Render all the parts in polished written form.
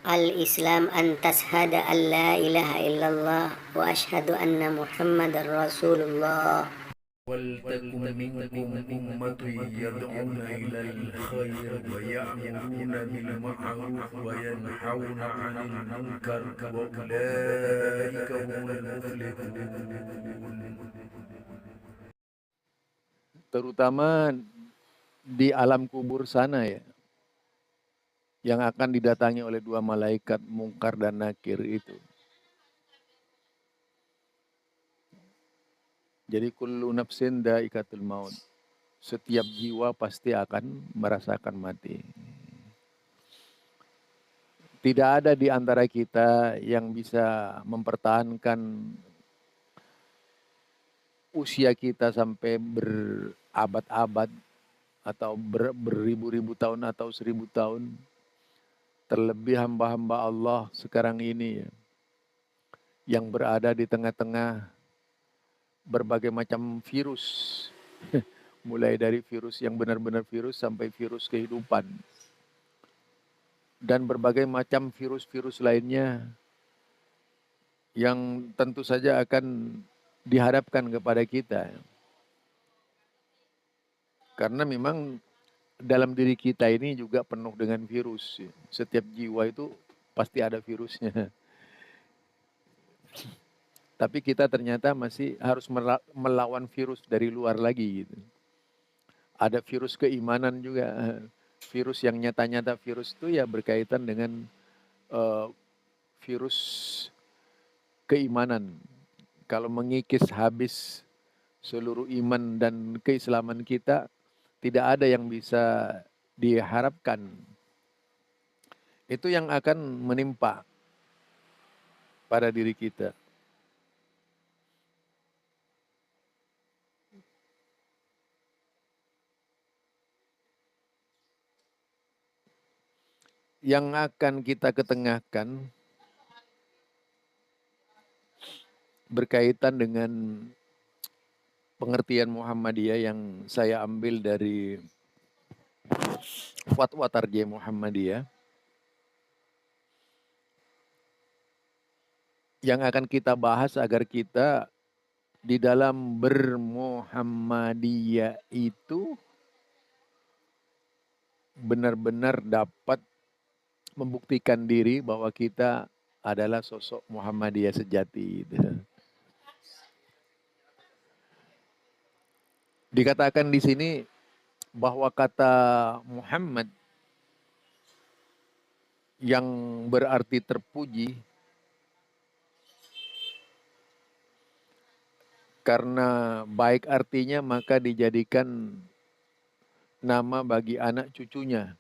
Al-Islam an tashhada an la ilaha illallah wa ashhadu anna Muhammadar Rasulullah. ولتكن منكم أمة يدعون إلى الخير ويأمرون بالمعروف وينحون عن المنكر وأولئك هم المفلحون. Terutama di alam kubur sana ya, yang akan didatangi oleh dua malaikat Mungkar dan Nakir itu. Jadi kullu nafsin dha'iqatul maut. Setiap jiwa pasti akan merasakan mati. Tidak ada di antara kita yang bisa mempertahankan usia kita sampai berabad-abad atau beribu-ribu tahun atau 1000 tahun. Terlebih hamba-hamba Allah sekarang ini ya, yang berada di tengah-tengah berbagai macam virus. Mulai dari virus yang benar-benar virus sampai virus kehidupan. Dan berbagai macam virus-virus lainnya yang tentu saja akan dihadapkan kepada kita. Karena memang dalam diri kita ini juga penuh dengan virus. Setiap jiwa itu pasti ada virusnya. Tapi kita ternyata masih harus melawan virus dari luar lagi gitu. Ada virus keimanan juga. Virus yang nyata-nyata virus itu ya berkaitan dengan virus keimanan. Kalau mengikis habis seluruh iman dan keislaman kita, tidak ada yang bisa diharapkan. Itu yang akan menimpa pada diri kita. Yang akan kita ketengahkan berkaitan dengan pengertian Muhammadiyah yang saya ambil dari Fatwa Tarjih Muhammadiyah. Yang akan kita bahas agar kita di dalam bermuhammadiyah itu benar-benar dapat membuktikan diri bahwa kita adalah sosok Muhammadiyah sejati. Dikatakan di sini bahwa kata Muhammad yang berarti terpuji karena baik artinya maka dijadikan nama bagi anak cucunya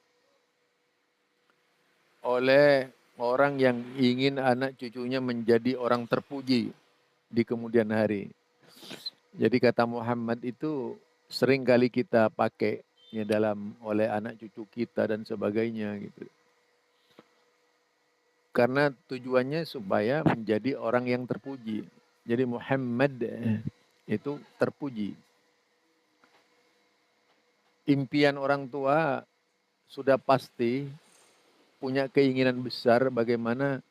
oleh orang yang ingin anak cucunya menjadi orang terpuji di kemudian hari. Jadi kata Muhammad itu sering kali kita pakai ya dalam oleh anak cucu kita dan sebagainya gitu. Karena tujuannya supaya menjadi orang yang terpuji. Jadi Muhammad itu terpuji. Impian orang tua sudah pasti punya keinginan besar bagaimana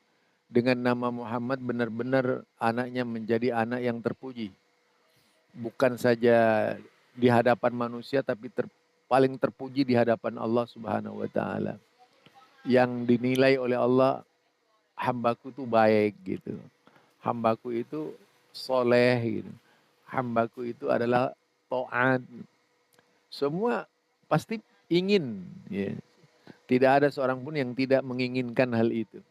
dengan nama Muhammad benar-benar anaknya menjadi anak yang terpuji. Bukan saja di hadapan manusia tapi paling terpuji di hadapan Allah Subhanahu wa taala. Yang dinilai oleh Allah, hambaku itu baik gitu. Hambaku itu soleh gitu. Hambaku itu adalah taat. Semua pasti ingin ya. Tidak ada seorang pun yang tidak menginginkan hal itu.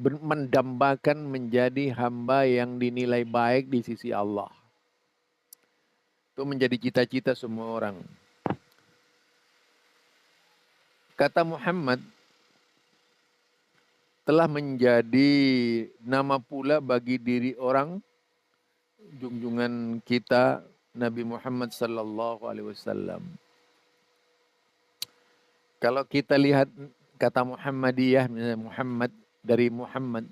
Mendambakan menjadi hamba yang dinilai baik di sisi Allah. Itu menjadi cita-cita semua orang. Kata Muhammad telah menjadi nama pula bagi diri orang junjungan kita Nabi Muhammad sallallahu alaihi wasallam. Kalau kita lihat kata Muhammadiyah, misalnya Muhammad dari Muhammad,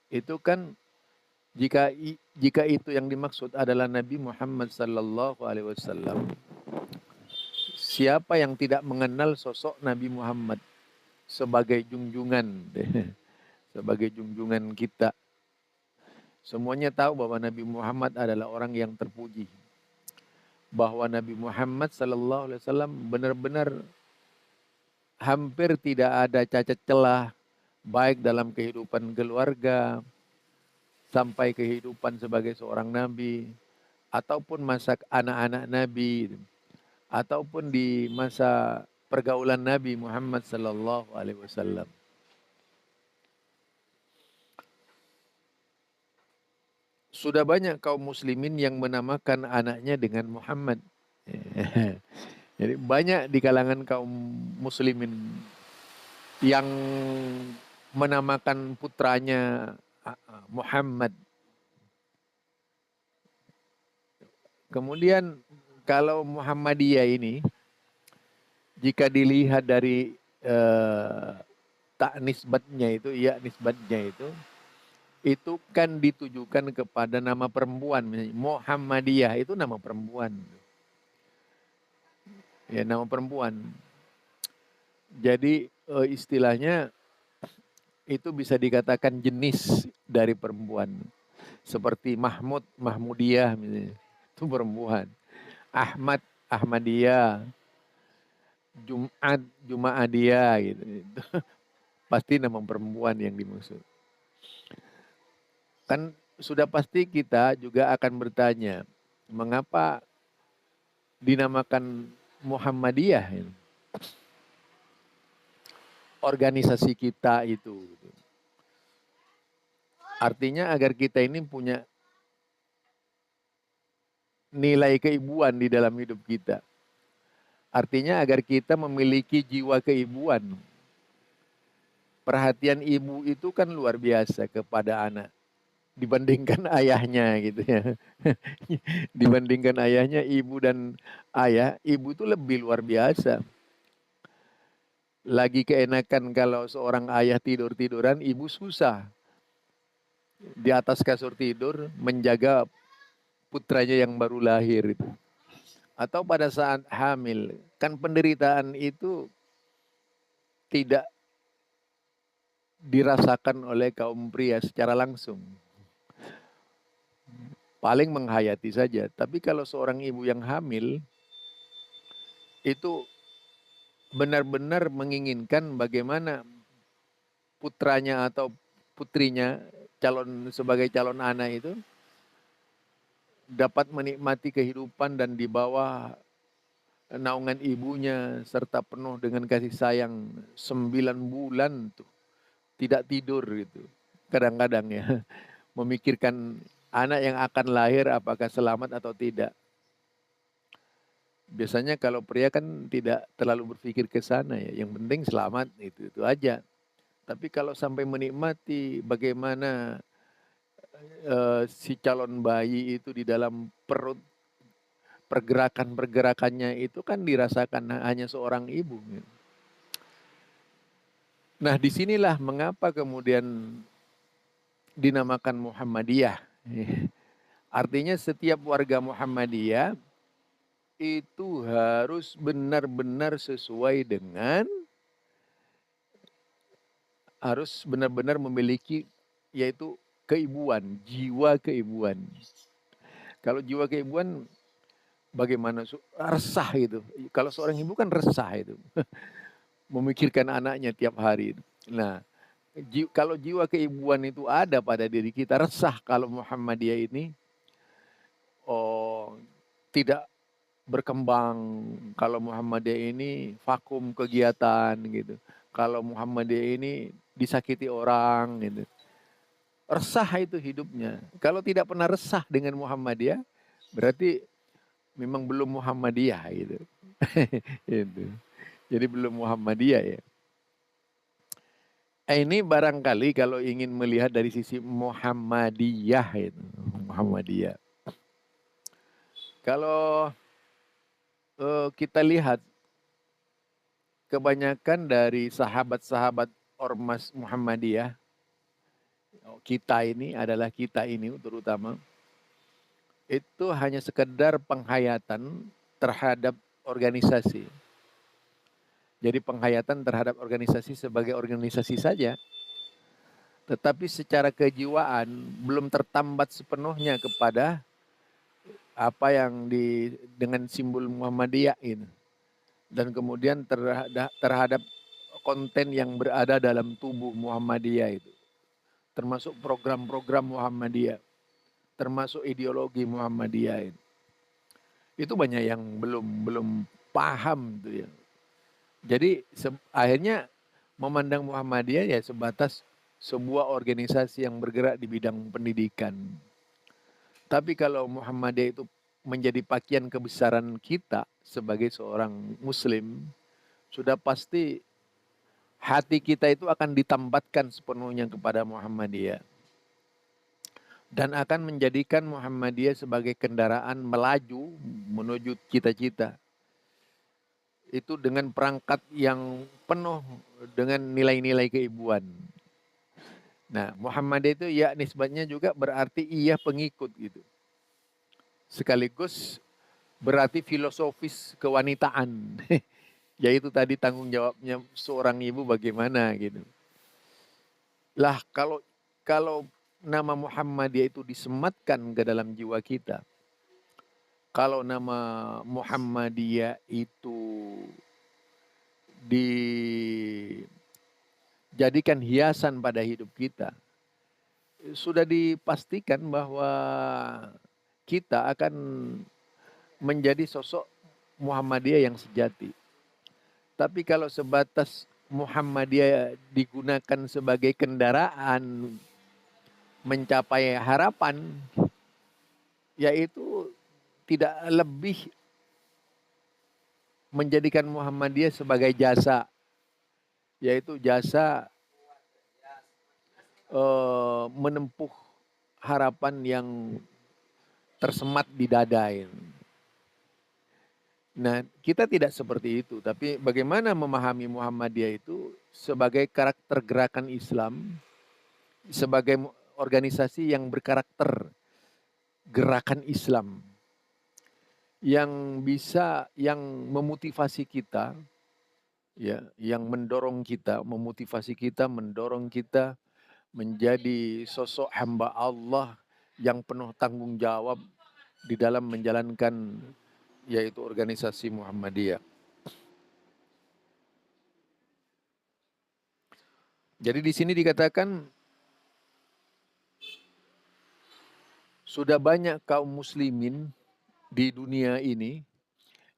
itu kan jika itu yang dimaksud adalah Nabi Muhammad sallallahu alaihi wasallam, siapa yang tidak mengenal sosok Nabi Muhammad? sebagai junjungan, sebagai junjungan kita. Semuanya tahu bahwa Nabi Muhammad adalah orang yang terpuji. Bahwa Nabi Muhammad sallallahu alaihi wasallam benar-benar hampir tidak ada cacat celah, baik dalam kehidupan keluarga, sampai kehidupan sebagai seorang nabi, ataupun masa anak-anak nabi, ataupun di masa pergaulan Nabi Muhammad sallallahu alaihi wasallam. Sudah banyak kaum muslimin yang menamakan anaknya dengan Muhammad. Jadi banyak di kalangan kaum muslimin yang menamakan putranya Muhammad. Kemudian kalau Muhammadiyah ini, jika dilihat dari tak nisbatnya itu, ya nisbatnya itu kan ditujukan kepada nama perempuan. Misalnya Muhammadiyah itu nama perempuan. Ya, nama perempuan. Jadi istilahnya itu bisa dikatakan jenis dari perempuan. Seperti Mahmud, Mahmudiyah misalnya. Itu perempuan. Ahmad, Ahmadiyah. Jumat, Jumaadiyah gitu. Itu pasti nama perempuan yang dimaksud. Kan sudah pasti kita juga akan bertanya, mengapa dinamakan Muhammadiyah? Organisasi kita itu. Artinya agar kita ini punya nilai keibuan di dalam hidup kita. Artinya agar kita memiliki jiwa keibuan. Perhatian ibu itu kan luar biasa kepada anak. Dibandingkan ayahnya gitu ya. Dibandingkan ayahnya, ibu dan ayah, ibu itu lebih luar biasa. Lagi keenakan kalau seorang ayah tidur-tiduran, ibu susah. Di atas kasur tidur menjaga putranya yang baru lahir itu. Atau pada saat hamil, kan penderitaan itu tidak dirasakan oleh kaum pria secara langsung. Paling menghayati saja. Tapi kalau seorang ibu yang hamil, itu benar-benar menginginkan bagaimana putranya atau putrinya sebagai calon anak itu dapat menikmati kehidupan dan di bawah naungan ibunya serta penuh dengan kasih sayang 9 bulan tuh tidak tidur gitu. Kadang-kadang ya memikirkan anak yang akan lahir apakah selamat atau tidak. Biasanya kalau pria kan tidak terlalu berpikir ke sana ya. Yang penting selamat itu aja. Tapi kalau sampai menikmati bagaimana si calon bayi itu di dalam perut, pergerakan-pergerakannya itu kan dirasakan hanya seorang ibu. Nah disinilah mengapa kemudian dinamakan Muhammadiyah. Artinya setiap warga Muhammadiyah itu harus benar-benar sesuai dengan, harus benar-benar memiliki yaitu keibuan, jiwa keibuan. Kalau jiwa keibuan bagaimana resah itu. Kalau seorang ibu kan resah itu. Memikirkan anaknya tiap hari. Nah, kalau jiwa keibuan itu ada pada diri kita, resah kalau Muhammadiyah ini tidak berkembang, kalau Muhammadiyah ini vakum kegiatan gitu. Kalau Muhammadiyah ini disakiti orang gitu. Resah itu hidupnya. Kalau tidak pernah resah dengan Muhammadiyah, berarti memang belum Muhammadiyah gitu. Itu. Jadi belum Muhammadiyah ya. Ini barangkali kalau ingin melihat dari sisi Muhammadiyah itu, Muhammadiyah. Kalau kita lihat kebanyakan dari sahabat-sahabat Ormas Muhammadiyah, kita ini terutama, itu hanya sekedar penghayatan terhadap organisasi. Jadi penghayatan terhadap organisasi sebagai organisasi saja, tetapi secara kejiwaan belum tertambat sepenuhnya kepada apa yang dengan simbol Muhammadiyah ini. Dan kemudian terhadap konten yang berada dalam tubuh Muhammadiyah itu. Termasuk program-program Muhammadiyah, termasuk ideologi Muhammadiyah itu. Itu banyak yang belum paham tuh ya. Jadi akhirnya memandang Muhammadiyah ya sebatas sebuah organisasi yang bergerak di bidang pendidikan. Tapi kalau Muhammadiyah itu menjadi pakaian kebesaran kita sebagai seorang muslim, sudah pasti hati kita itu akan ditambatkan sepenuhnya kepada Muhammadiyah. Dan akan menjadikan Muhammadiyah sebagai kendaraan melaju menuju cita-cita. Itu dengan perangkat yang penuh dengan nilai-nilai keibuan. Nah, Muhammadiyah itu ya nisbatnya juga berarti ia pengikut gitu. Sekaligus berarti filosofis kewanitaan. Yaitu tadi tanggung jawabnya seorang ibu bagaimana gitu. Lah kalau nama Muhammadiyah itu disematkan ke dalam jiwa kita. Kalau nama Muhammadiyah itu dijadikan hiasan pada hidup kita, sudah dipastikan bahwa kita akan menjadi sosok Muhammadiyah yang sejati. Tapi kalau sebatas Muhammadiyah digunakan sebagai kendaraan mencapai harapan, yaitu tidak lebih menjadikan Muhammadiyah sebagai jasa, yaitu jasa menempuh harapan yang tersemat di dada ini. Nah, kita tidak seperti itu, tapi bagaimana memahami Muhammadiyah itu sebagai karakter gerakan Islam, sebagai organisasi yang berkarakter gerakan Islam, yang memotivasi kita, ya, yang mendorong kita, mendorong kita menjadi sosok hamba Allah yang penuh tanggung jawab di dalam menjalankan yaitu organisasi Muhammadiyah. Jadi di sini dikatakan sudah banyak kaum muslimin di dunia ini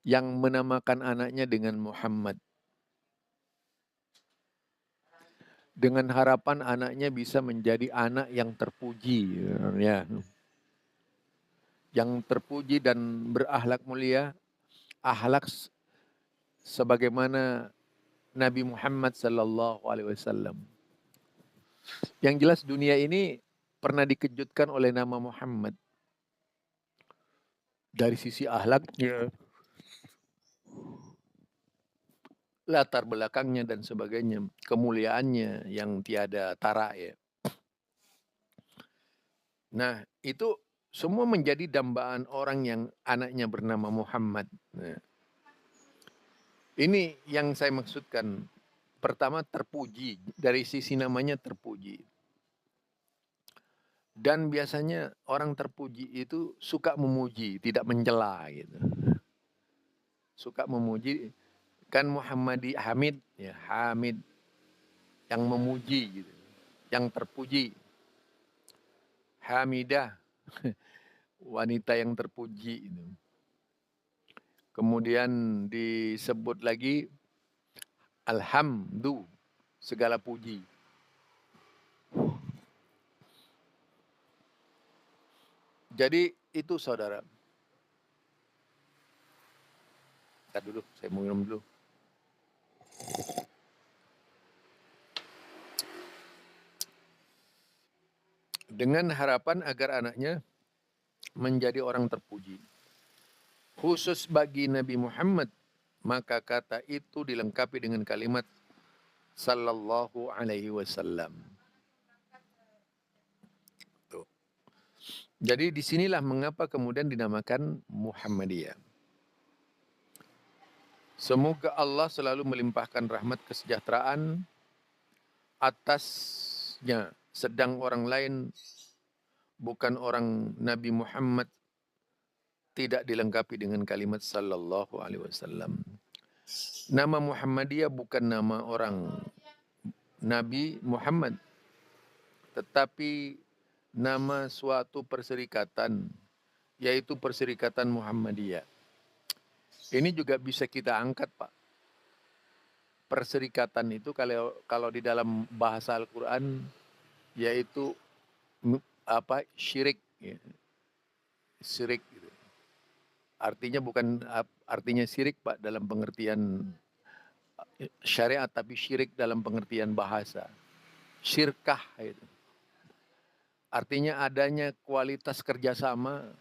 yang menamakan anaknya dengan Muhammad. Dengan harapan anaknya bisa menjadi anak yang terpuji, ya. Yang terpuji dan berakhlak mulia, akhlak sebagaimana Nabi Muhammad sallallahu alaihi wasallam. Yang jelas dunia ini pernah dikejutkan oleh nama Muhammad. Dari sisi akhlaknya, latar belakangnya dan sebagainya, kemuliaannya yang tiada tara ya. Nah, itu semua menjadi dambaan orang yang anaknya bernama Muhammad. Nah, ini yang saya maksudkan. Pertama terpuji, dari sisi namanya terpuji. Dan biasanya orang terpuji itu suka memuji, tidak mencela gitu. Suka memuji, kan Muhammadi Hamid, ya Hamid yang memuji gitu, yang terpuji. Hamidah, wanita yang terpuji itu. Kemudian disebut lagi alhamdu, segala puji. Jadi itu saudara. Bentar dulu, saya mau minum dulu. Dengan harapan agar anaknya menjadi orang terpuji. Khusus bagi Nabi Muhammad, maka kata itu dilengkapi dengan kalimat sallallahu alaihi wasallam. Tuh. Jadi disinilah mengapa kemudian dinamakan Muhammadiyah. Semoga Allah selalu melimpahkan rahmat kesejahteraan atasnya, sedang orang lain bukan orang Nabi Muhammad tidak dilengkapi dengan kalimat sallallahu alaihi wasallam. Nama Muhammadiyah bukan nama orang Nabi Muhammad, tetapi nama suatu perserikatan, yaitu Perserikatan Muhammadiyah. Ini juga bisa kita angkat, Pak. Perserikatan itu kalau di dalam bahasa Al-Quran, yaitu syirik, ya. Syirik gitu. Artinya bukan artinya syirik, Pak, dalam pengertian syariat, tapi syirik dalam pengertian bahasa. Syirkah itu. Artinya adanya kualitas kerjasama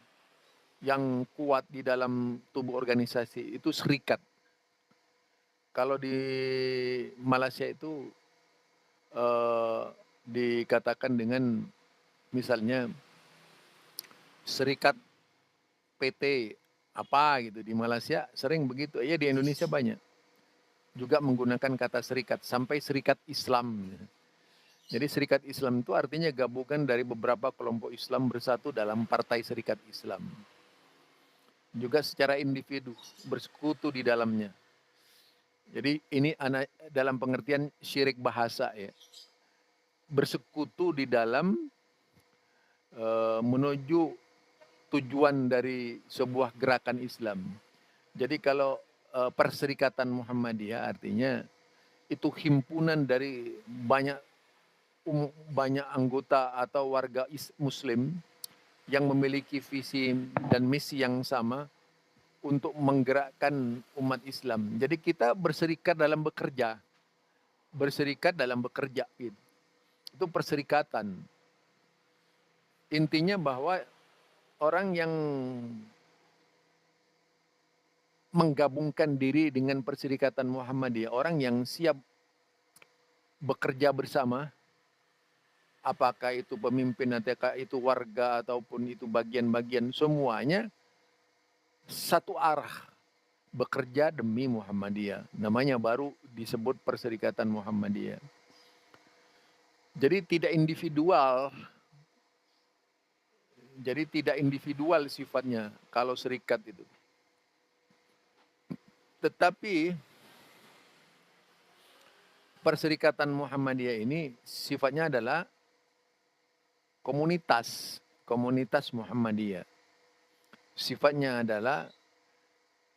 yang kuat di dalam tubuh organisasi, itu serikat. Kalau di Malaysia itu dikatakan dengan misalnya serikat PT apa gitu. Di Malaysia sering begitu, ya di Indonesia banyak juga menggunakan kata serikat, sampai serikat Islam. Jadi serikat Islam itu artinya gabungan dari beberapa kelompok Islam bersatu dalam partai serikat Islam. Juga secara individu bersekutu di dalamnya. Jadi ini dalam pengertian syirik bahasa, ya. Bersekutu di dalam menuju tujuan dari sebuah gerakan Islam. Jadi kalau Perserikatan Muhammadiyah artinya itu himpunan dari banyak anggota atau warga Muslim yang memiliki visi dan misi yang sama untuk menggerakkan umat Islam. Jadi kita berserikat dalam bekerja. Berserikat dalam bekerja. Itu perserikatan. Intinya bahwa orang yang menggabungkan diri dengan Perserikatan Muhammadiyah, orang yang siap bekerja bersama, apakah itu pemimpin, apakah itu warga, ataupun itu bagian-bagian, semuanya satu arah bekerja demi Muhammadiyah. Namanya baru disebut Perserikatan Muhammadiyah. Jadi tidak individual. Jadi tidak individual sifatnya kalau serikat itu. Tetapi Perserikatan Muhammadiyah ini sifatnya adalah komunitas Muhammadiyah. Sifatnya adalah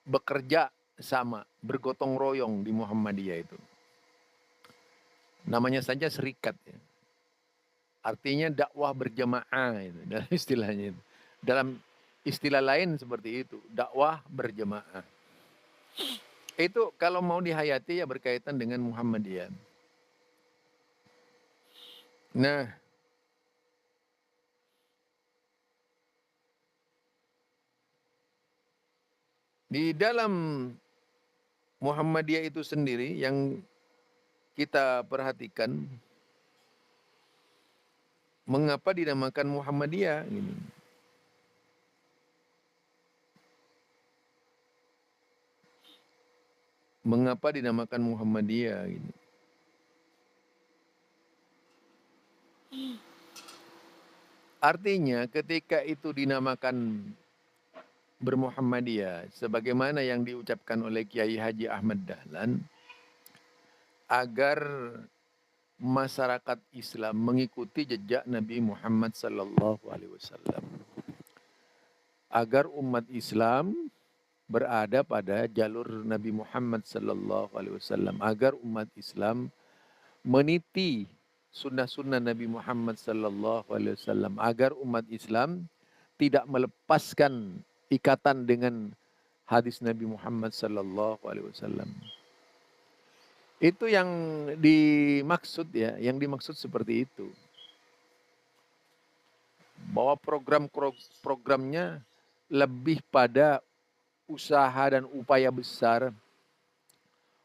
bekerja sama, bergotong royong di Muhammadiyah itu. Namanya saja serikat, ya. Artinya dakwah berjamaah itu, dalam istilahnya itu. Dalam istilah lain seperti itu, dakwah berjamaah. Itu kalau mau dihayati ya berkaitan dengan Muhammadiyah. Nah, di dalam Muhammadiyah itu sendiri yang kita perhatikan, mengapa dinamakan Muhammadiyah ini? Mengapa dinamakan Muhammadiyah ini? Artinya ketika itu dinamakan bermuhammadiyah, sebagaimana yang diucapkan oleh Kiai Haji Ahmad Dahlan, agar masyarakat Islam mengikuti jejak Nabi Muhammad sallallahu alaihi wasallam. Agar umat Islam berada pada jalur Nabi Muhammad sallallahu alaihi wasallam, agar umat Islam meniti sunnah-sunnah Nabi Muhammad sallallahu alaihi wasallam, agar umat Islam tidak melepaskan ikatan dengan hadis Nabi Muhammad sallallahu alaihi wasallam. Itu yang dimaksud, ya, yang dimaksud seperti itu. Bahwa program-programnya lebih pada usaha dan upaya besar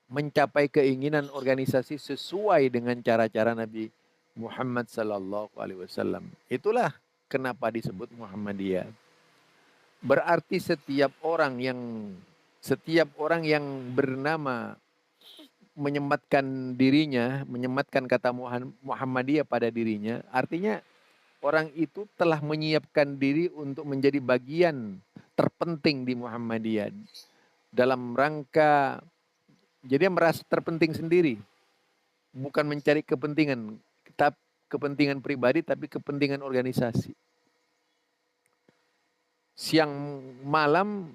mencapai keinginan organisasi sesuai dengan cara-cara Nabi Muhammad sallallahu alaihi wasallam. Itulah kenapa disebut Muhammadiyah. Berarti setiap orang yang Setiap orang yang bernama menyematkan kata Muhammadiyah pada dirinya, artinya orang itu telah menyiapkan diri untuk menjadi bagian terpenting di Muhammadiyah. Dalam rangka, jadi dia merasa terpenting sendiri. Bukan mencari kepentingan, kepentingan pribadi, tapi kepentingan organisasi. Siang malam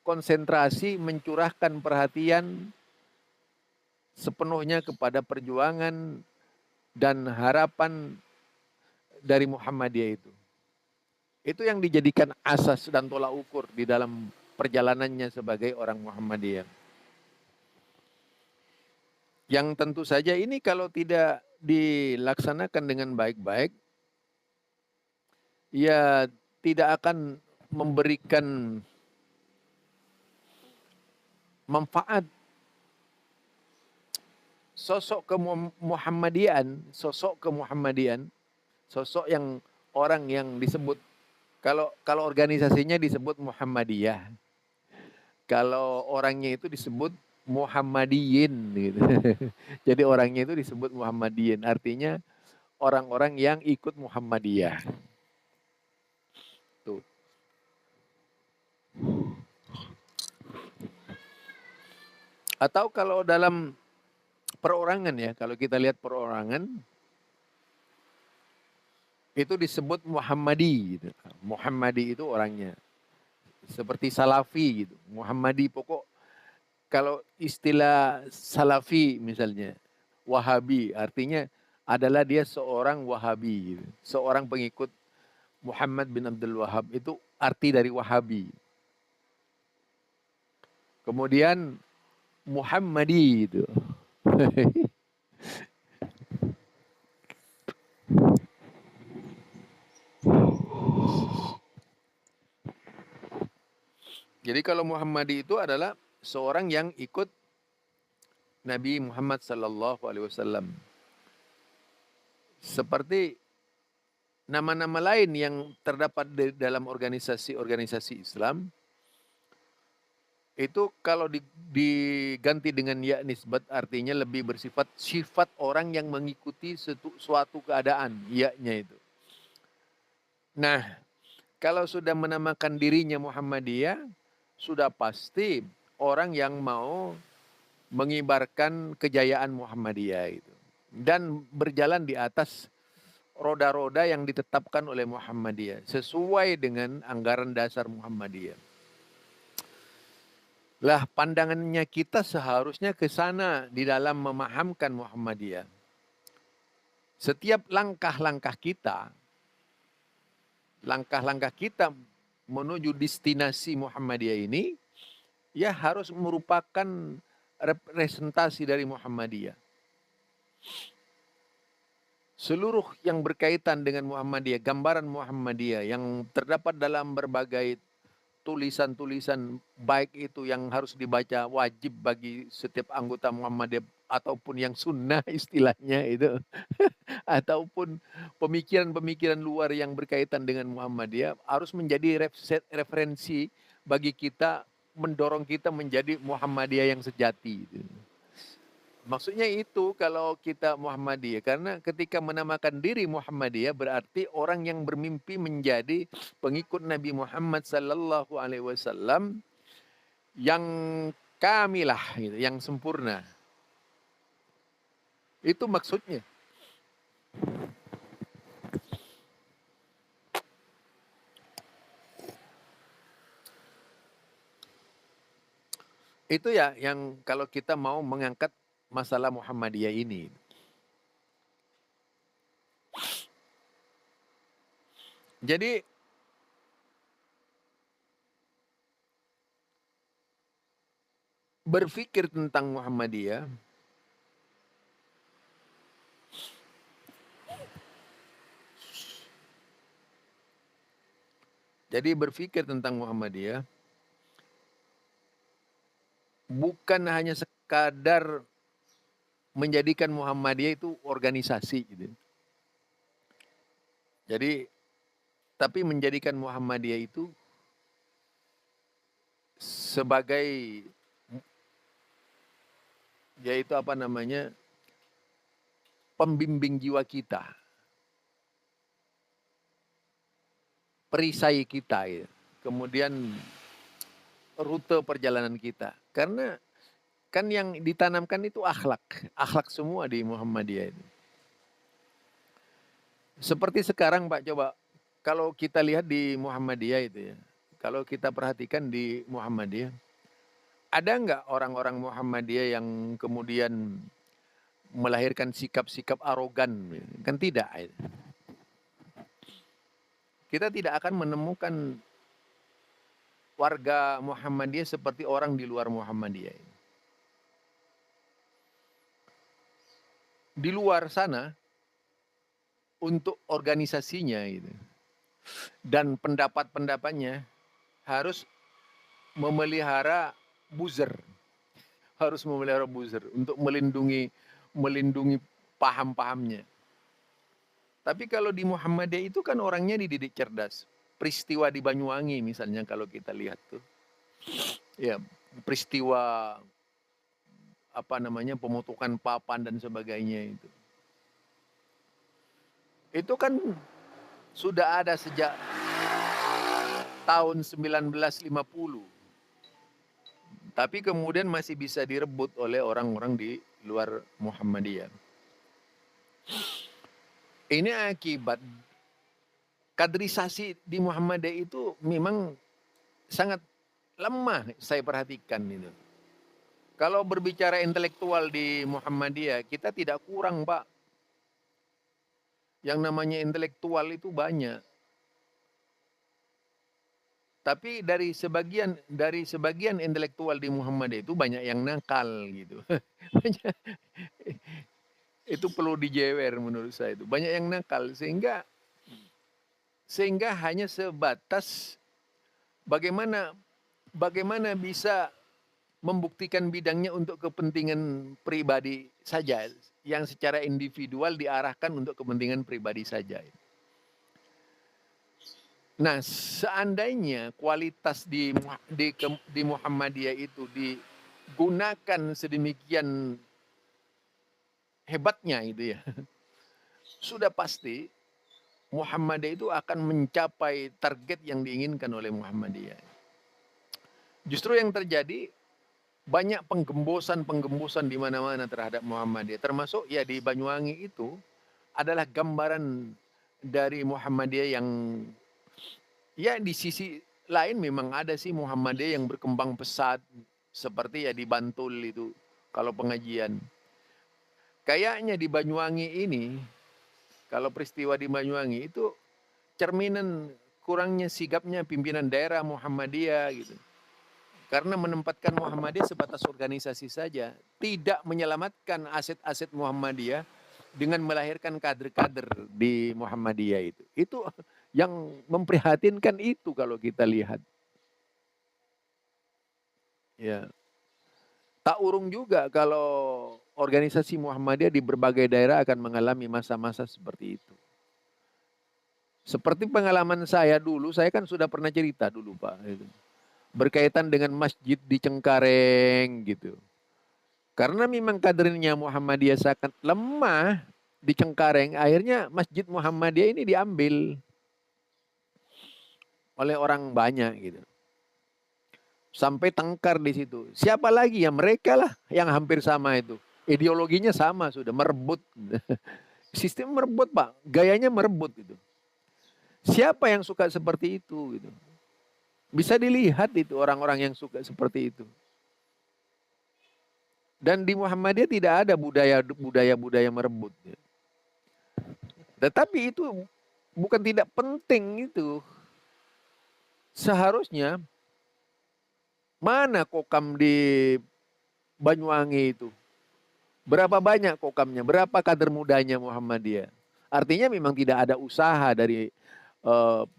konsentrasi mencurahkan perhatian sepenuhnya kepada perjuangan dan harapan dari Muhammadiyah itu. Itu yang dijadikan asas dan tolak ukur di dalam perjalanannya sebagai orang Muhammadiyah. Yang tentu saja ini kalau tidak dilaksanakan dengan baik-baik, ya tidak akan memberikan manfaat. Sosok Muhammadian, sosok yang orang yang disebut, kalau organisasinya disebut Muhammadiyah, kalau orangnya itu disebut Muhammadiyin gitu. Jadi orangnya itu disebut Muhammadiyin, artinya orang-orang yang ikut Muhammadiyah. Tuh. Atau kalau dalam perorangan ya, kalau kita lihat perorangan, itu disebut Muhammadi gitu. Muhammadi itu orangnya. Seperti Salafi gitu. Muhammadi pokok, kalau istilah Salafi misalnya, Wahabi, artinya adalah dia seorang Wahabi gitu. Seorang pengikut Muhammad bin Abdul Wahab, itu arti dari Wahabi. Kemudian Muhammadi itu. Jadi kalau Muhammadi itu adalah seorang yang ikut Nabi Muhammad sallallahu alaihi wasallam. Seperti nama-nama lain yang terdapat di dalam organisasi-organisasi Islam, itu kalau diganti dengan ya nisbat, artinya lebih bersifat sifat orang yang mengikuti suatu keadaan, ya-nya itu. Nah, kalau sudah menamakan dirinya Muhammadiyah, sudah pasti orang yang mau mengibarkan kejayaan Muhammadiyah itu dan berjalan di atas roda-roda yang ditetapkan oleh Muhammadiyah sesuai dengan anggaran dasar Muhammadiyah. Lah, pandangannya kita seharusnya ke sana di dalam memahamkan Muhammadiyah. Setiap langkah-langkah kita menuju destinasi Muhammadiyah ini, ya harus merupakan representasi dari Muhammadiyah. Seluruh yang berkaitan dengan Muhammadiyah, gambaran Muhammadiyah yang terdapat dalam berbagai tulisan-tulisan, baik itu yang harus dibaca wajib bagi setiap anggota Muhammadiyah ataupun yang sunnah istilahnya itu, ataupun pemikiran-pemikiran luar yang berkaitan dengan Muhammadiyah, harus menjadi referensi bagi kita, mendorong kita menjadi Muhammadiyah yang sejati. Maksudnya itu kalau kita Muhammadiyah, karena ketika menamakan diri Muhammadiyah berarti orang yang bermimpi menjadi pengikut Nabi Muhammad sallallahu alaihi wasallam yang kamilah gitu, yang sempurna. Itu maksudnya. Itu ya yang kalau kita mau mengangkat masalah Muhammadiyah ini. Jadi berpikir tentang Muhammadiyah bukan hanya sekadar menjadikan Muhammadiyah itu organisasi gitu. Jadi tapi menjadikan Muhammadiyah itu sebagai, yaitu apa namanya, pembimbing jiwa kita, perisai kita, ya. Kemudian rute perjalanan kita. Karena kan yang ditanamkan itu akhlak, akhlak semua di Muhammadiyah itu. Seperti sekarang Pak, coba kalau kita lihat di Muhammadiyah itu ya, kalau kita perhatikan di Muhammadiyah, ada nggak orang-orang Muhammadiyah yang kemudian melahirkan sikap-sikap arogan? Kan tidak. Kita tidak akan menemukan warga Muhammadiyah seperti orang di luar Muhammadiyah. Di luar sana, untuk organisasinya gitu, dan pendapat-pendapatnya harus memelihara buzzer, untuk melindungi paham-pahamnya. Tapi kalau di Muhammadiyah itu kan orangnya dididik cerdas. Peristiwa di Banyuwangi misalnya kalau kita lihat tuh, ya peristiwa apa namanya, pemutukan papan dan sebagainya itu kan sudah ada sejak tahun 1950. Tapi kemudian masih bisa direbut oleh orang-orang di luar Muhammadiyah. Ini akibat kaderisasi di Muhammadiyah itu memang sangat lemah, saya perhatikan itu. Kalau berbicara intelektual di Muhammadiyah, kita tidak kurang, Pak. Yang namanya intelektual itu banyak. Tapi dari sebagian intelektual di Muhammadiyah itu banyak yang nakal gitu. Itu perlu dijewer menurut saya itu. Banyak yang nakal sehingga hanya sebatas bagaimana bisa membuktikan bidangnya untuk kepentingan pribadi saja, yang secara individual diarahkan untuk kepentingan pribadi saja. Nah, seandainya kualitas di Muhammadiyah itu digunakan sedemikian hebatnya itu ya, sudah pasti Muhammadiyah itu akan mencapai target yang diinginkan oleh Muhammadiyah. Justru yang terjadi banyak penggembosan di mana-mana terhadap Muhammadiyah, termasuk ya di Banyuwangi itu adalah gambaran dari Muhammadiyah yang ya di sisi lain memang ada sih Muhammadiyah yang berkembang pesat, seperti ya di Bantul itu kalau pengajian. Kayaknya di Banyuwangi ini, kalau peristiwa di Banyuwangi itu cerminan kurangnya sigapnya pimpinan daerah Muhammadiyah gitu. Karena menempatkan Muhammadiyah sebatas organisasi saja, tidak menyelamatkan aset-aset Muhammadiyah dengan melahirkan kader-kader di Muhammadiyah itu. Itu yang memprihatinkan itu kalau kita lihat. Ya. Tak urung juga kalau organisasi Muhammadiyah di berbagai daerah akan mengalami masa-masa seperti itu. Seperti pengalaman saya dulu, saya kan sudah pernah cerita dulu Pak. Berkaitan dengan masjid di Cengkareng gitu. Karena memang kadernya Muhammadiyah sangat lemah di Cengkareng, akhirnya Masjid Muhammadiyah ini diambil oleh orang banyak gitu. Sampai tengkar di situ. Siapa lagi ya? Mereka lah yang hampir sama itu. Ideologinya sama sudah, merebut. Sistem merebut Pak, gayanya merebut gitu. Siapa yang suka seperti itu gitu? Bisa dilihat itu orang-orang yang suka seperti itu. Dan di Muhammadiyah tidak ada budaya merebut. Tetapi itu bukan tidak penting itu. Seharusnya mana kokam di Banyuwangi itu? Berapa banyak kokamnya? Berapa kader mudanya Muhammadiyah? Artinya memang tidak ada usaha dari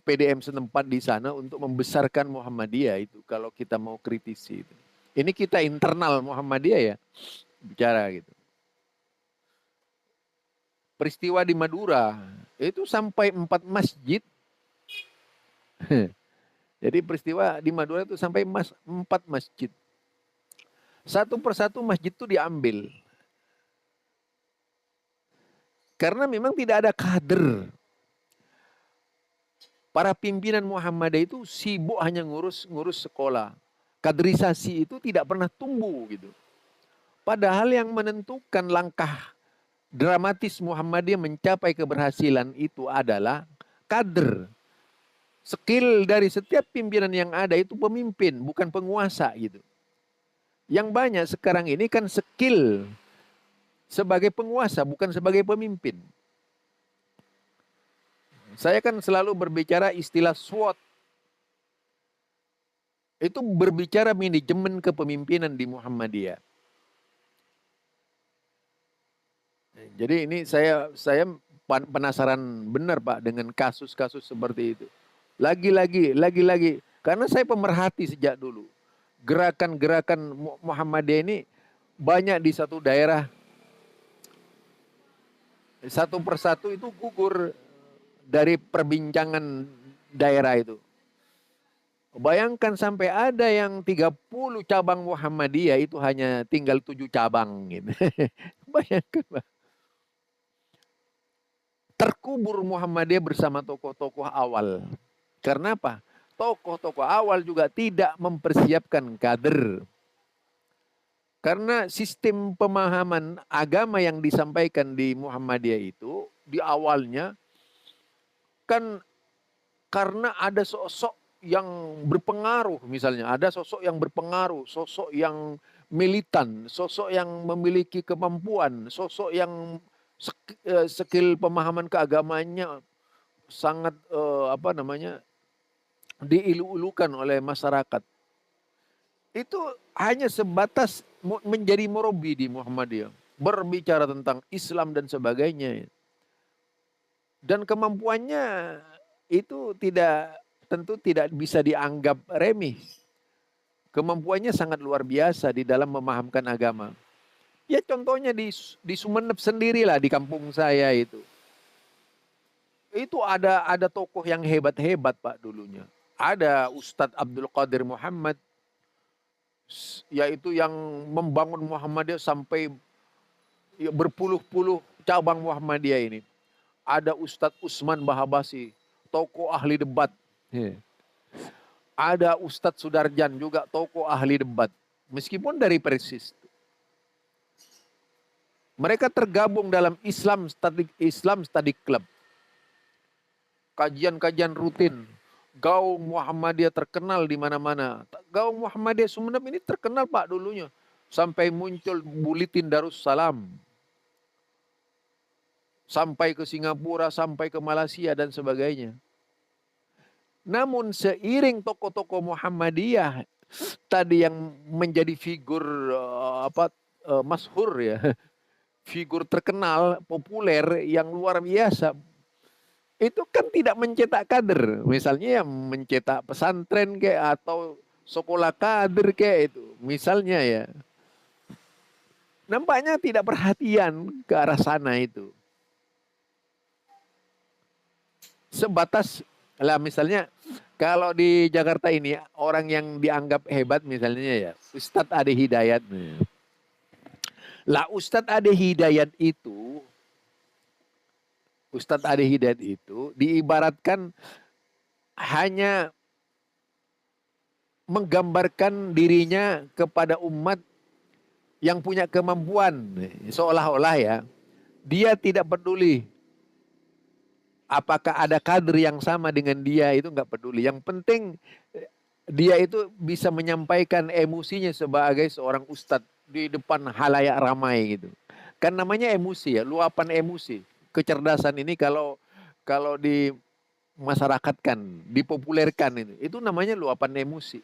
PDM setempat di sana untuk membesarkan Muhammadiyah itu. Kalau kita mau kritisi itu. Ini kita internal Muhammadiyah ya bicara gitu. Peristiwa di Madura itu sampai 4 masjid Jadi peristiwa di Madura itu sampai 4 masjid. Satu persatu masjid itu diambil. Karena memang tidak ada kader. Para pimpinan Muhammadiyah itu sibuk hanya ngurus sekolah. Kaderisasi itu tidak pernah tumbuh gitu. Padahal yang menentukan langkah dramatis Muhammadiyah mencapai keberhasilan itu adalah kader. Skill dari setiap pimpinan yang ada itu pemimpin, bukan penguasa gitu. Yang banyak sekarang ini kan skill sebagai penguasa, bukan sebagai pemimpin. Saya kan selalu berbicara istilah SWOT. Itu berbicara manajemen kepemimpinan di Muhammadiyah. Jadi ini saya penasaran benar Pak dengan kasus-kasus seperti itu. Lagi-lagi. Karena saya pemerhati sejak dulu. Gerakan-gerakan Muhammadiyah ini banyak di satu daerah. Satu persatu itu gugur dari perbincangan daerah itu. Bayangkan sampai ada yang 30 cabang Muhammadiyah itu hanya tinggal 7 cabang gitu. Bayangkan Pak. Terkubur Muhammadiyah bersama tokoh-tokoh awal. Karena apa? Tokoh-tokoh awal juga tidak mempersiapkan kader. Karena sistem pemahaman agama yang disampaikan di Muhammadiyah itu di awalnya kan karena ada sosok yang berpengaruh, misalnya ada sosok yang berpengaruh, sosok yang militan, sosok yang memiliki kemampuan, sosok yang skill pemahaman keagamaannya sangat diilu-ilukan oleh masyarakat. Itu hanya sebatas menjadi murabi di Muhammadiyah, berbicara tentang Islam dan sebagainya. Dan kemampuannya itu tentu tidak bisa dianggap remeh. Kemampuannya sangat luar biasa di dalam memahamkan agama. Ya contohnya di Sumeneb sendirilah, di kampung saya itu. Itu ada tokoh yang hebat-hebat Pak dulunya. Ada Ustadz Abdul Qadir Muhammad, yaitu yang membangun Muhammadiyah sampai berpuluh-puluh cabang Muhammadiyah ini. Ada Ustadz Usman Bahabasi, tokoh ahli debat. Ada Ustadz Sudarjan juga tokoh ahli debat. Meskipun dari Persis. Mereka tergabung dalam Islam Study Club. Kajian-kajian rutin. Gaung Muhammadiyah terkenal di mana-mana. Gaung Muhammadiyah Sumeneb ini terkenal Pak dulunya. Sampai muncul buletin Darussalam. Sampai ke Singapura, sampai ke Malaysia dan sebagainya. Namun seiring tokoh-tokoh Muhammadiyah tadi yang menjadi figur masyhur ya, figur terkenal, populer yang luar biasa, itu kan tidak mencetak kader. Misalnya yang mencetak pesantren kayak atau sekolah kader kayak itu. Misalnya ya. Nampaknya tidak perhatian ke arah sana itu. Sebatas lah misalnya kalau di Jakarta ini orang yang dianggap hebat misalnya ya Ustadz Ade Hidayat. Lah Ustadz Ade Hidayat itu diibaratkan hanya menggambarkan dirinya kepada umat yang punya kemampuan. Seolah-olah ya, dia tidak peduli apakah ada kader yang sama dengan dia, itu nggak peduli. Yang penting dia itu bisa menyampaikan emosinya sebagai seorang ustadz di depan halayak ramai gitu. Kan namanya emosi ya, luapan emosi. Kecerdasan ini kalau di masyarakat kan dipopulerkan itu namanya luapan emosi.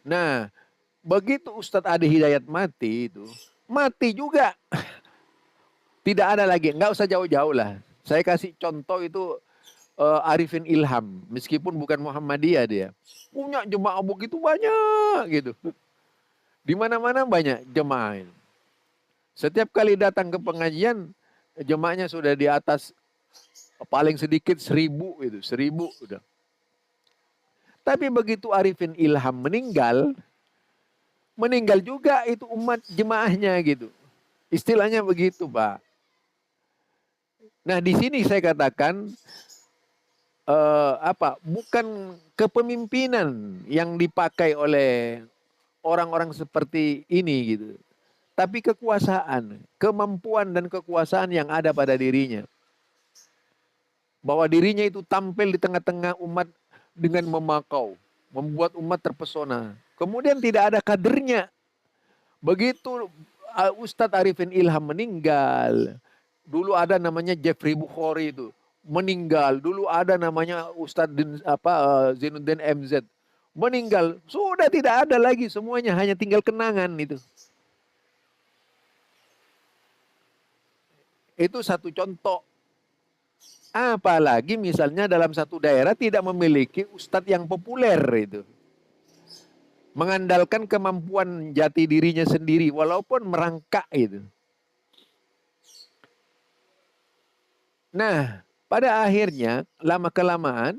Nah, begitu Ustadz Ade Hidayat mati juga tidak ada lagi, nggak usah jauh-jauh lah. Saya kasih contoh itu Arifin Ilham, meskipun bukan Muhammadiyah dia, punya jemaah begitu banyak gitu. Di mana-mana banyak jemaah. Setiap kali datang ke pengajian, jemaahnya sudah di atas paling sedikit 1000 itu, 1000 udah. Tapi begitu Arifin Ilham meninggal juga itu umat jemaahnya gitu. Istilahnya begitu, Pak. Nah, di sini saya katakan bukan kepemimpinan yang dipakai oleh orang-orang seperti ini gitu. Tapi kekuasaan, kemampuan dan kekuasaan yang ada pada dirinya. Bahwa dirinya itu tampil di tengah-tengah umat dengan memakau, membuat umat terpesona. Kemudian tidak ada kadernya. Begitu Ustadz Arifin Ilham meninggal, dulu ada namanya Jeffrey Bukhari itu meninggal, dulu ada namanya Ustadz Zainuddin MZ meninggal, sudah tidak ada lagi, semuanya hanya tinggal kenangan itu. Itu satu contoh. Apalagi misalnya dalam satu daerah tidak memiliki ustadz yang populer itu. Mengandalkan kemampuan jati dirinya sendiri walaupun merangkak itu. Nah, pada akhirnya lama-kelamaan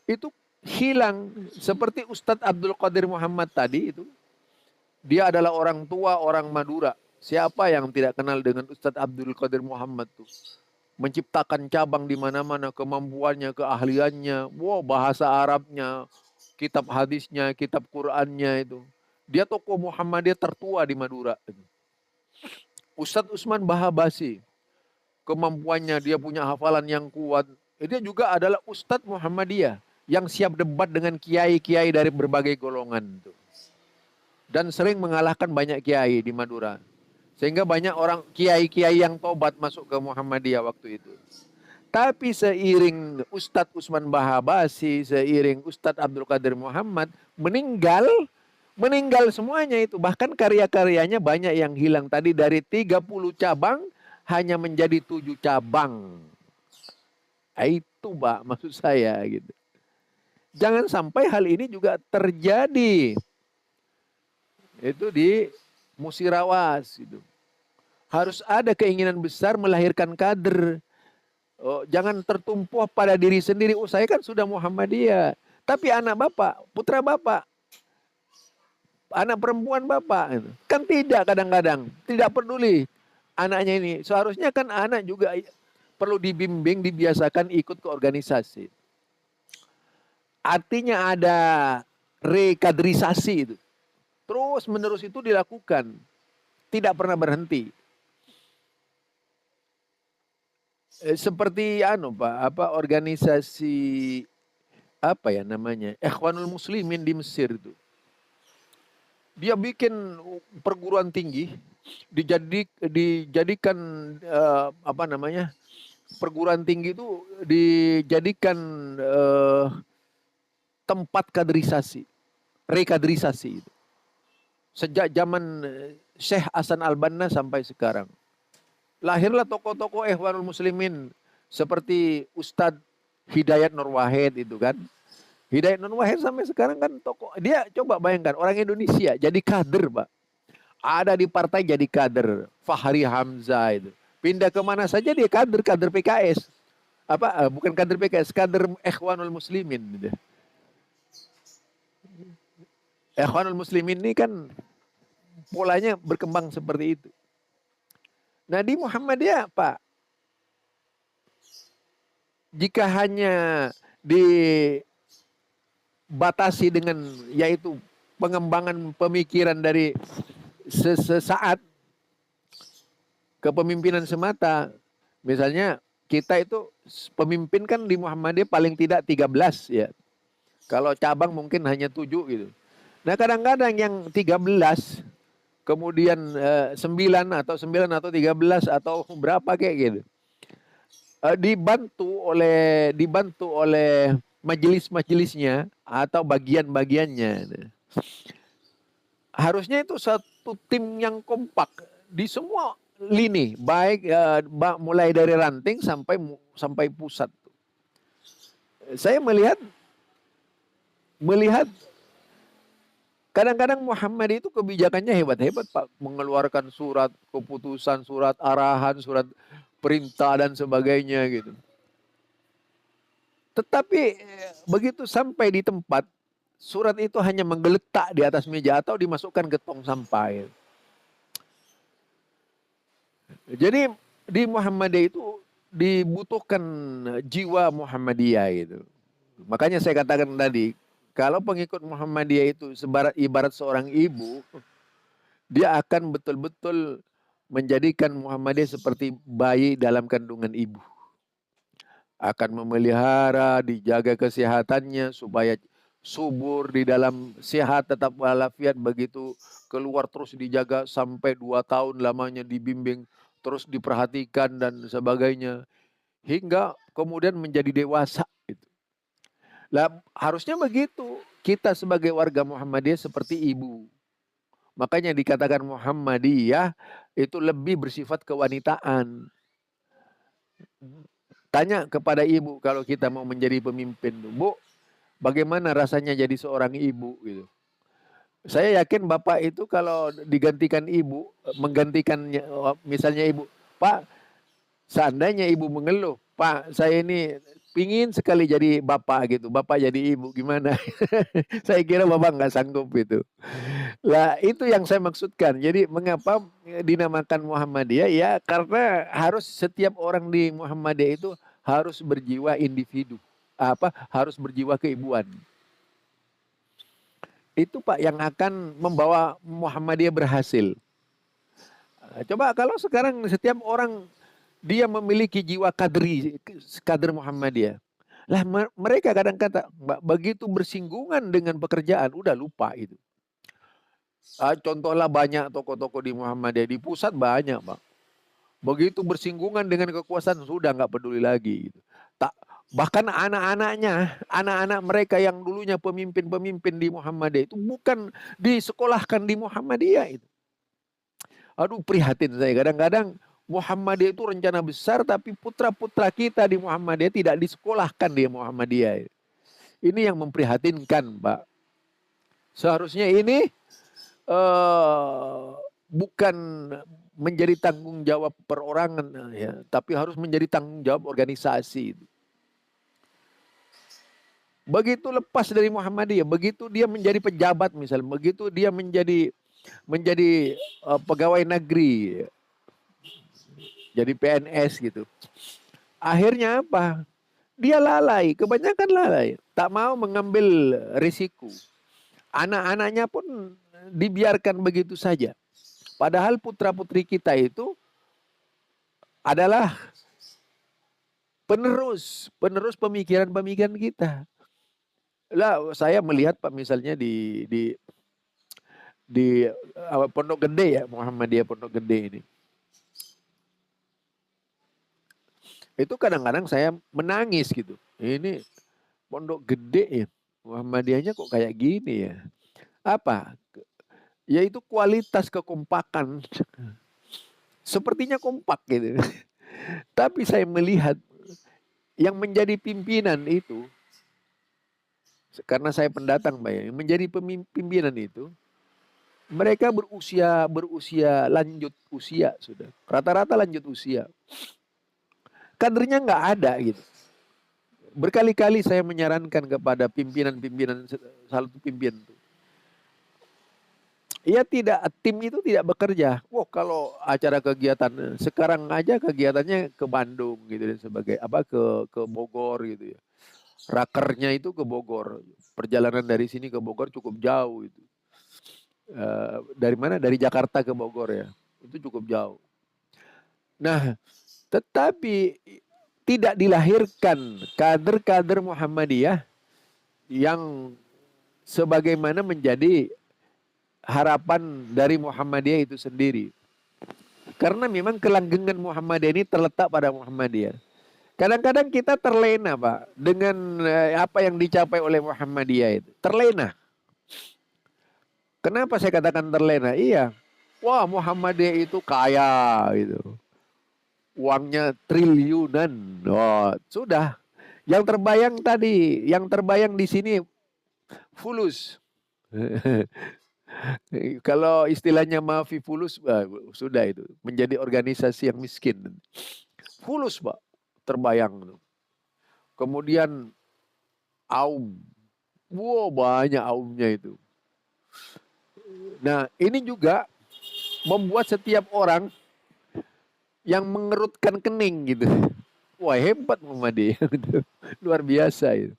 itu hilang. Seperti Ustadz Abdul Qadir Muhammad tadi itu. Dia adalah orang tua orang Madura. Siapa yang tidak kenal dengan Ustadz Abdul Qadir Muhammad tuh? Menciptakan cabang di mana-mana, kemampuannya, keahliannya, bahasa Arabnya, kitab hadisnya, kitab Qur'annya itu. Dia tokoh Muhammadiyah tertua di Madura. Ustadz Usman Bahabasi, kemampuannya, dia punya hafalan yang kuat. Dia juga adalah Ustadz Muhammadiyah yang siap debat dengan kiai-kiai dari berbagai golongan. Dan sering mengalahkan banyak kiai di Madura. Sehingga banyak orang kiai-kiai yang tobat masuk ke Muhammadiyah waktu itu. Tapi seiring Ustadz Usman Bahabasi, seiring Ustadz Abdul Qadir Muhammad meninggal semuanya itu. Bahkan karya-karyanya banyak yang hilang. Tadi dari 30 cabang hanya menjadi 7 cabang. Itu Pak maksud saya gitu. Jangan sampai hal ini juga terjadi. Itu di Musirawas gitu. Harus ada keinginan besar melahirkan kader. Jangan tertumpu pada diri sendiri. Saya kan sudah Muhammadiyah. Tapi anak bapak, putra bapak, anak perempuan bapak. Kan tidak kadang-kadang. Tidak peduli anaknya ini. Seharusnya kan anak juga perlu dibimbing, dibiasakan ikut ke organisasi. Artinya ada rekaderisasi itu. Terus menerus itu dilakukan. Tidak pernah berhenti. Seperti organisasi Ikhwanul Muslimin di Mesir itu. Dia bikin perguruan tinggi dijadikan perguruan tinggi itu dijadikan tempat kaderisasi, rekaderisasi itu. Sejak zaman Syekh Hasan Al-Banna sampai sekarang. Lahirlah tokoh-tokoh Ikhwanul Muslimin seperti Ustadz Hidayat Nur Wahid itu kan. Hidayat Nur Wahid sampai sekarang kan tokoh. Dia coba bayangkan orang Indonesia jadi kader, Pak. Ada di partai jadi kader. Fahri Hamzah itu. Pindah kemana saja dia kader PKS. Bukan kader PKS, kader Ikhwanul Muslimin gitu. Ikhwanul Muslimin ini kan polanya berkembang seperti itu. Nah di Muhammadiyah Pak, jika hanya dibatasi dengan yaitu pengembangan pemikiran dari sesaat, kepemimpinan semata, misalnya kita itu pemimpin kan di Muhammadiyah paling tidak 13 ya. Kalau cabang mungkin hanya 7 gitu. Nah kadang-kadang yang 13 kemudian 9 atau 13 atau berapa kayak gitu. Dibantu oleh majelis-majelisnya atau bagian-bagiannya. Harusnya itu satu tim yang kompak di semua lini, baik mulai dari ranting sampai pusat. Saya melihat kadang-kadang Muhammad itu kebijakannya hebat-hebat Pak. Mengeluarkan surat keputusan, surat arahan, surat perintah dan sebagainya gitu. Tetapi begitu sampai di tempat, surat itu hanya menggeletak di atas meja atau dimasukkan ke tong sampah. Jadi di Muhammadiyah itu dibutuhkan jiwa Muhammadiyah itu. Makanya saya katakan tadi, kalau pengikut Muhammadiyah itu ibarat seorang ibu, dia akan betul-betul menjadikan Muhammadiyah seperti bayi dalam kandungan ibu. Akan memelihara, dijaga kesehatannya supaya subur di dalam sehat tetap walafiat, begitu keluar terus dijaga sampai 2 tahun lamanya dibimbing, terus diperhatikan dan sebagainya hingga kemudian menjadi dewasa gitu. Lah harusnya begitu. Kita sebagai warga Muhammadiyah seperti ibu. Makanya dikatakan Muhammadiyah itu lebih bersifat kewanitaan. Tanya kepada ibu kalau kita mau menjadi pemimpin, Bu, bagaimana rasanya jadi seorang ibu gitu. Saya yakin Bapak itu kalau digantikan ibu, menggantikannya misalnya ibu, Pak, seandainya ibu mengeluh, Pak, saya ini pingin sekali jadi bapak gitu, Bapak jadi ibu gimana? Saya kira Bapak nggak sanggup itu. Lah itu yang saya maksudkan. Jadi mengapa dinamakan Muhammadiyah? Ya karena harus setiap orang di Muhammadiyah itu harus berjiwa individu. Harus berjiwa keibuan. Itu Pak yang akan membawa Muhammadiyah berhasil. Coba kalau sekarang setiap orang dia memiliki jiwa kader Muhammadiyah. Lah mereka kadang kata begitu bersinggungan dengan pekerjaan udah lupa itu. Contohlah banyak tokoh-tokoh di Muhammadiyah di pusat banyak, Bang. Begitu bersinggungan dengan kekuasaan sudah nggak peduli lagi. Gitu. Bahkan anak-anak mereka yang dulunya pemimpin-pemimpin di Muhammadiyah itu bukan disekolahkan di Muhammadiyah itu. Aduh prihatin saya kadang-kadang Muhammadiyah itu rencana besar tapi putra-putra kita di Muhammadiyah tidak disekolahkan di Muhammadiyah. Ini yang memprihatinkan, Pak. Seharusnya ini bukan menjadi tanggung jawab perorangan ya, tapi harus menjadi tanggung jawab organisasi. Begitu lepas dari Muhammadiyah, begitu dia menjadi pejabat misalnya, begitu dia menjadi pegawai negeri, jadi PNS gitu. Akhirnya apa? Dia lalai, kebanyakan lalai, tak mau mengambil risiko. Anak-anaknya pun dibiarkan begitu saja. Padahal putra-putri kita itu adalah penerus pemikiran-pemikiran kita. Lah saya melihat Pak misalnya di Pondok Gede ya, Muhammadiyah Pondok Gede ini. Itu kadang-kadang saya menangis gitu. Ini Pondok Gede ya, Muhammadiyahnya kok kayak gini ya. Apa? Yaitu kualitas kekompakan. Sepertinya kompak gitu. Tapi saya melihat yang menjadi pimpinan itu, karena saya pendatang Pak ya, yang menjadi pimpinan itu, mereka berusia lanjut usia sudah. Rata-rata lanjut usia. Kadernya nggak ada gitu. Berkali-kali saya menyarankan kepada pimpinan-pimpinan salah satu pimpinan itu. Tim itu tidak bekerja. Wah, kalau acara kegiatan sekarang aja kegiatannya ke Bandung gitu dan sebagai ke Bogor gitu ya. Rakernya itu ke Bogor. Perjalanan dari sini ke Bogor cukup jauh itu. Dari mana? Dari Jakarta ke Bogor ya. Itu cukup jauh. Nah, tetapi tidak dilahirkan kader-kader Muhammadiyah yang sebagaimana menjadi harapan dari Muhammadiyah itu sendiri. Karena memang kelanggengan Muhammadiyah ini terletak pada Muhammadiyah. Kadang-kadang kita terlena Pak dengan apa yang dicapai oleh Muhammadiyah itu. Terlena. Kenapa saya katakan terlena? Iya. Wah, Muhammadiyah itu kaya gitu. Uangnya triliunan. Oh, sudah. Yang terbayang di sini fulus. Kalau istilahnya Mafi fulus, sudah itu menjadi organisasi yang miskin. Fulus, Pak, terbayang. Kemudian Aum, Wow, banyak aumnya itu. Nah, ini juga membuat setiap orang yang mengerutkan kening gitu. Wah, hebat Muhammadiyah gitu. Luar biasa itu.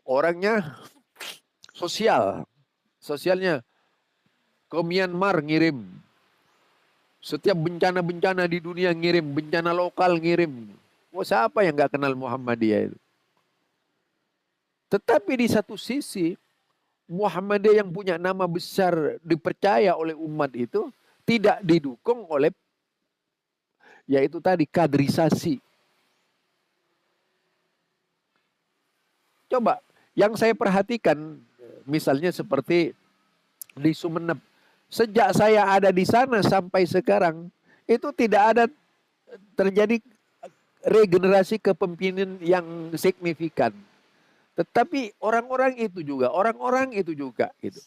Orangnya sosial. Sosialnya ke Myanmar ngirim. Setiap bencana-bencana di dunia ngirim. Bencana lokal ngirim. Wah, siapa yang nggak kenal Muhammadiyah itu? Tetapi di satu sisi, Muhammadiyah yang punya nama besar dipercaya oleh umat itu tidak didukung oleh, yaitu tadi, kaderisasi. Coba, yang saya perhatikan, misalnya seperti di Sumeneb, sejak saya ada di sana sampai sekarang, itu tidak ada terjadi regenerasi kepemimpinan yang signifikan. Tetapi orang-orang itu juga gitu.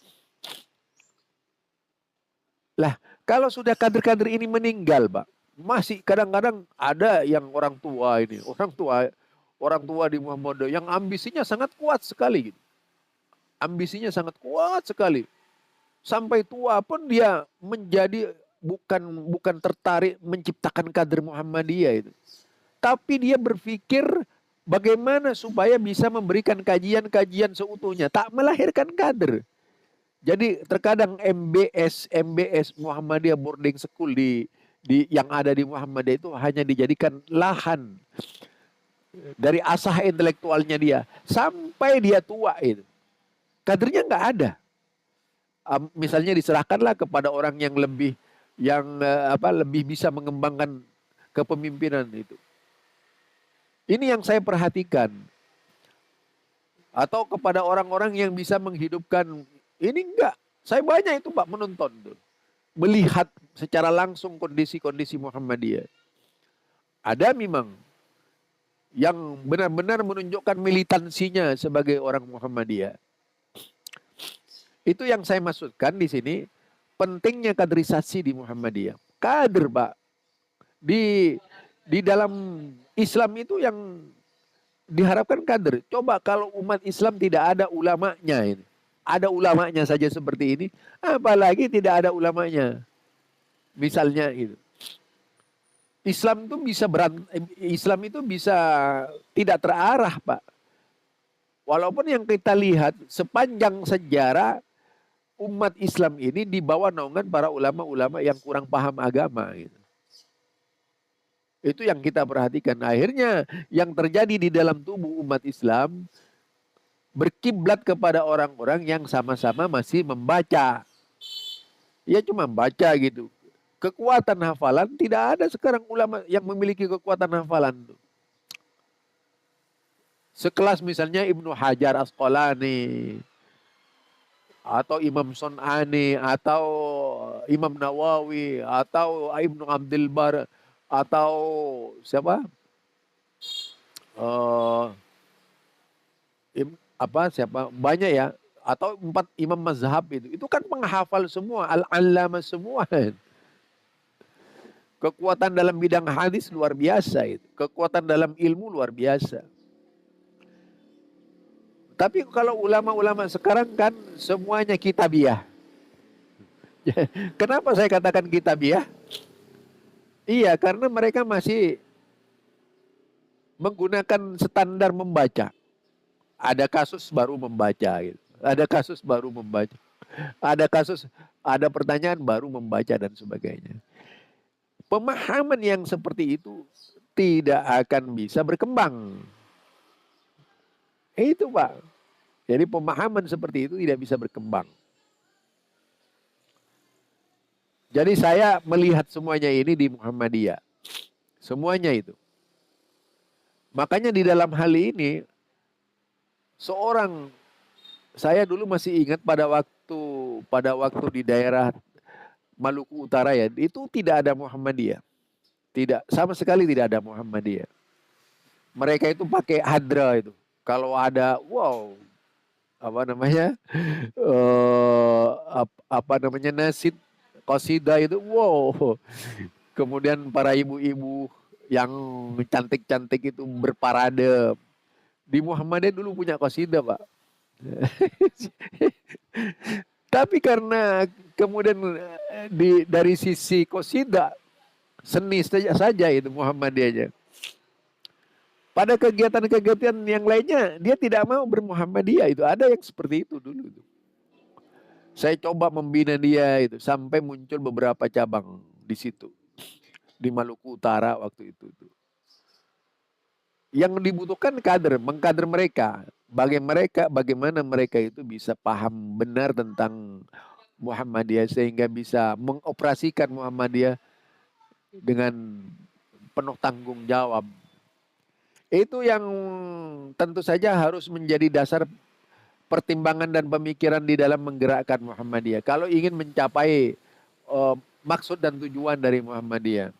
Lah, kalau sudah kader-kader ini meninggal, Pak, masih kadang-kadang ada yang orang tua di Muhammadiyah yang ambisinya sangat kuat sekali gitu. Ambisinya sangat kuat sekali. Sampai tua pun dia menjadi bukan tertarik menciptakan kader Muhammadiyah itu. Tapi dia berpikir bagaimana supaya bisa memberikan kajian-kajian seutuhnya, tak melahirkan kader. Jadi terkadang MBS Muhammadiyah Boarding School di yang ada di Muhammadiyah itu hanya dijadikan lahan dari asah intelektualnya dia sampai dia tua itu. Kadernya nggak ada. Misalnya diserahkanlah kepada orang yang lebih bisa mengembangkan kepemimpinan itu. Ini yang saya perhatikan. Atau kepada orang-orang yang bisa menghidupkan, ini enggak. Saya banyak itu Pak menonton tuh. Melihat secara langsung kondisi-kondisi Muhammadiyah. Ada memang yang benar-benar menunjukkan militansinya sebagai orang Muhammadiyah. Itu yang saya maksudkan di sini, pentingnya kaderisasi di Muhammadiyah. Kader, Pak. Di dalam Islam itu yang diharapkan kader. Coba kalau umat Islam tidak ada ulamanya ini. Ada ulamanya saja seperti ini, apalagi tidak ada ulamanya. Misalnya itu. Islam itu bisa tidak terarah, Pak. Walaupun yang kita lihat sepanjang sejarah umat Islam ini di bawah naungan para ulama-ulama yang kurang paham agama gitu. Itu yang kita perhatikan. Akhirnya yang terjadi di dalam tubuh umat Islam berkiblat kepada orang-orang yang sama-sama masih membaca. Ya cuma baca gitu. Kekuatan hafalan tidak ada sekarang ulama yang memiliki kekuatan hafalan. Sekelas misalnya Ibnu Hajar Asqalani, atau Imam Sun'ani, atau Imam Nawawi, atau Ibnu Abdul Bar, atau siapa? Siapa? Banyak ya. Atau 4 imam mazhab itu kan penghafal semua, al-allama semua. Kekuatan dalam bidang hadis luar biasa itu. Kekuatan dalam ilmu luar biasa. Tapi kalau ulama-ulama sekarang kan semuanya kitabiah. Kenapa saya katakan kitabiah? Iya, karena mereka masih menggunakan standar membaca. Ada kasus baru membaca gitu. Ada kasus baru membaca. Ada pertanyaan baru membaca dan sebagainya. Pemahaman yang seperti itu tidak akan bisa berkembang. Itu Pak. Jadi pemahaman seperti itu tidak bisa berkembang. Jadi saya melihat semuanya ini di Muhammadiyah. Semuanya itu. Makanya di dalam hal ini, saya dulu masih ingat pada waktu di daerah Maluku Utara ya, itu tidak ada Muhammadiyah. Tidak, sama sekali tidak ada Muhammadiyah. Mereka itu pakai hadra itu. Kalau ada, nasid, qasidah itu, Kemudian para ibu-ibu yang cantik-cantik itu berparade Di Muhammadiyah dulu punya qasidah, Pak. Tapi karena kemudian dari sisi qasidah, seni saja itu Muhammadiyahnya. Pada kegiatan-kegiatan yang lainnya, dia tidak mau bermuhammadiyah itu. Ada yang seperti itu dulu. Saya coba membina dia itu sampai muncul beberapa cabang di situ. Di Maluku Utara waktu itu. Yang dibutuhkan kader, mengkader mereka. Bagaimana mereka itu bisa paham benar tentang Muhammadiyah sehingga bisa mengoperasikan Muhammadiyah dengan penuh tanggung jawab. Itu yang tentu saja harus menjadi dasar pertimbangan dan pemikiran di dalam menggerakkan Muhammadiyah. Kalau ingin mencapai maksud dan tujuan dari Muhammadiyah.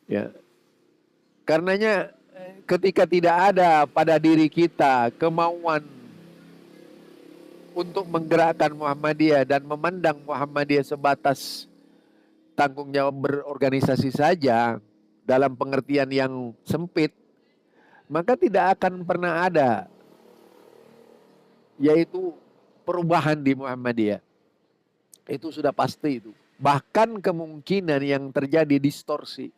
Ya. Karenanya ketika tidak ada pada diri kita kemauan untuk menggerakkan Muhammadiyah dan memandang Muhammadiyah sebatas tanggung jawab berorganisasi saja dalam pengertian yang sempit, maka tidak akan pernah ada yaitu perubahan di Muhammadiyah. Itu sudah pasti itu. Bahkan kemungkinan yang terjadi distorsi.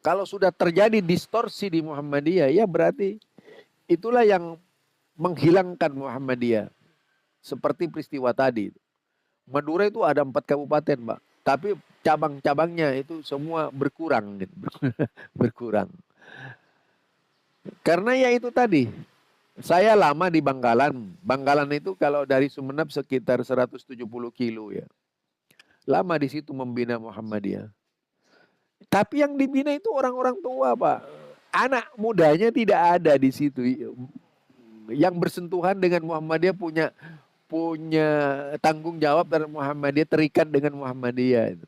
Kalau sudah terjadi distorsi di Muhammadiyah, ya berarti itulah yang menghilangkan Muhammadiyah. Seperti peristiwa tadi. Madura itu ada 4 kabupaten, Pak. Tapi cabang-cabangnya itu semua berkurang. Berkurang. Karena ya itu tadi. Saya lama di Bangkalan. Bangkalan itu kalau dari Sumeneb sekitar 170 kilo ya. Lama di situ membina Muhammadiyah. Tapi yang dibina itu orang-orang tua, Pak. Anak mudanya tidak ada di situ. Yang bersentuhan dengan Muhammadiyah punya tanggung jawab dan Muhammadiyah terikat dengan Muhammadiyah.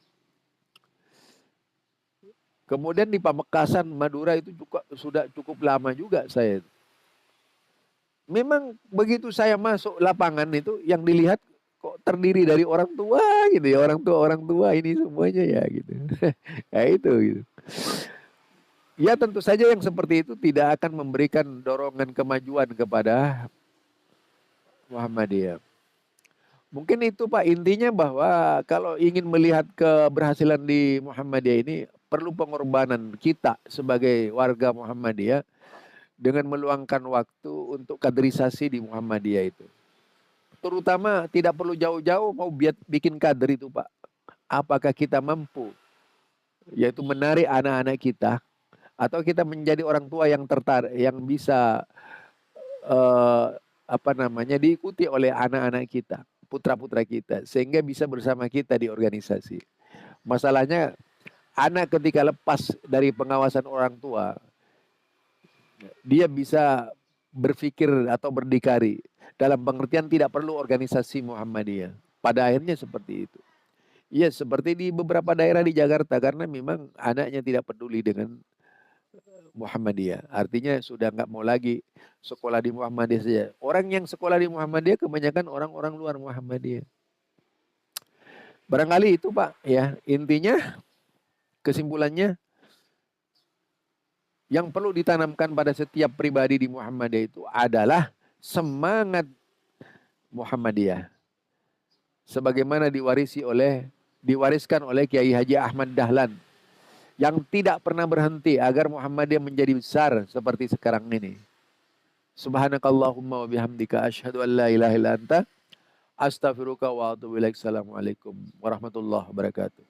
Kemudian di Pamekasan, Madura itu juga sudah cukup lama juga saya. Memang begitu saya masuk lapangan itu yang dilihat kok terdiri dari orang tua gitu ya, orang tua ini semuanya ya gitu. Ya itu gitu. Ya tentu saja yang seperti itu tidak akan memberikan dorongan kemajuan kepada Muhammadiyah. Mungkin itu Pak intinya bahwa kalau ingin melihat keberhasilan di Muhammadiyah ini perlu pengorbanan kita sebagai warga Muhammadiyah dengan meluangkan waktu untuk kaderisasi di Muhammadiyah itu. Terutama tidak perlu jauh-jauh mau bikin kader itu Pak. Apakah kita mampu yaitu menarik anak-anak kita atau kita menjadi orang tua yang tertarik yang bisa diikuti oleh anak-anak kita, putra-putra kita sehingga bisa bersama kita di organisasi. Masalahnya anak ketika lepas dari pengawasan orang tua dia bisa berpikir atau berdikari dalam pengertian tidak perlu organisasi Muhammadiyah. Pada akhirnya seperti itu. Ya seperti di beberapa daerah di Jakarta karena memang anaknya tidak peduli dengan Muhammadiyah. Artinya sudah nggak mau lagi sekolah di Muhammadiyah saja. Orang yang sekolah di Muhammadiyah kebanyakan orang-orang luar Muhammadiyah. Barangkali itu Pak ya intinya kesimpulannya yang perlu ditanamkan pada setiap pribadi di Muhammadiyah itu adalah semangat Muhammadiyah. Sebagaimana diwariskan oleh Kiai Haji Ahmad Dahlan yang tidak pernah berhenti agar Muhammadiyah menjadi besar seperti sekarang ini. Subhanakallahumma wa bihamdika asyhadu an la ilaha illa anta astaghfiruka wa atubu ilaik. Assalamualaikum warahmatullahi wabarakatuh.